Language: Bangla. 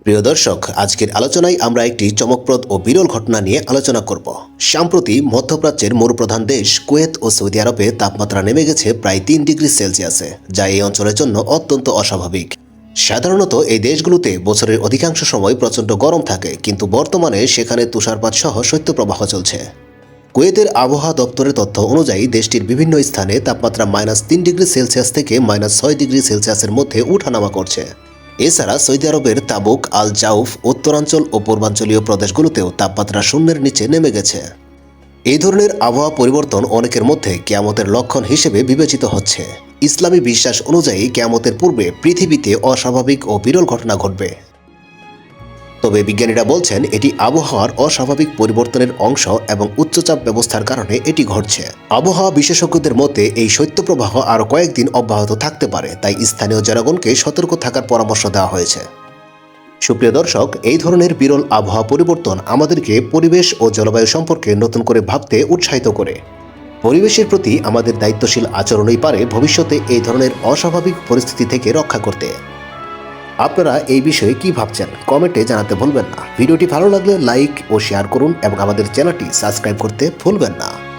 প্রিয় দর্শক, আজকের আলোচনায় আমরা একটি চমকপ্রদ ও বিরল ঘটনা নিয়ে আলোচনা করব। সম্প্রতি মধ্যপ্রাচ্যের মরুপ্রধান দেশ কুয়েত ও সৌদি আরবে তাপমাত্রা নেমে গেছে প্রায় 3 ডিগ্রি সেলসিয়াসে, যা এই অঞ্চলের জন্য অত্যন্ত অস্বাভাবিক। সাধারণত এই দেশগুলোতে বছরের অধিকাংশ সময় প্রচণ্ড গরম থাকে, কিন্তু বর্তমানে সেখানে তুষারপাত সহ শৈত্যপ্রবাহ চলছে। কুয়েতের আবহাওয়া দপ্তরের তথ্য অনুযায়ী দেশটির বিভিন্ন স্থানে তাপমাত্রা -3 ডিগ্রি সেলসিয়াস থেকে -6 ডিগ্রি সেলসিয়াসের মধ্যে উঠানামা করছে। এছাড়া সৌদি আরবের তাবুক, আল জাউফ, উত্তরাঞ্চল ও পূর্বাঞ্চলীয় প্রদেশগুলোতেও তাপমাত্রা শূন্যের নিচে নেমে গেছে। এই ধরনের আবহাওয়া পরিবর্তন অনেকের মধ্যে কিয়ামতের লক্ষণ হিসেবে বিবেচিত হচ্ছে। ইসলামী বিশ্বাস অনুযায়ী কিয়ামতের পূর্বে পৃথিবীতে অস্বাভাবিক ও বিরল ঘটনা ঘটবে। তবে বিজ্ঞানীরা বলছেন এটি আবহাওয়ার অস্বাভাবিক পরিবর্তনের অংশ এবং উচ্চচাপ ব্যবস্থার কারণে এটি ঘটছে। আবহাওয়া বিশেষজ্ঞদের মতে এই শৈত্যপ্রবাহ আরও কয়েকদিন অব্যাহত থাকতে পারে, তাই স্থানীয় জনগণকে সতর্ক থাকার পরামর্শ দেওয়া হয়েছে। সুপ্রিয় দর্শক, এই ধরনের বিরল আবহাওয়া পরিবর্তন আমাদেরকে পরিবেশ ও জলবায়ু সম্পর্কে নতুন করে ভাবতে উৎসাহিত করে। পরিবেশের প্রতি আমাদের দায়িত্বশীল আচরণই পারে ভবিষ্যতে এই ধরনের অস্বাভাবিক পরিস্থিতি থেকে রক্ষা করতে। আপনারা এই বিষয়ে কি ভাবছেন কমেন্টে জানাতে ভুলবেন না। ভিডিওটি ভালো লাগলে লাইক ও শেয়ার করুন এবং আমাদের চ্যানেলটি সাবস্ক্রাইব করতে ভুলবেন না।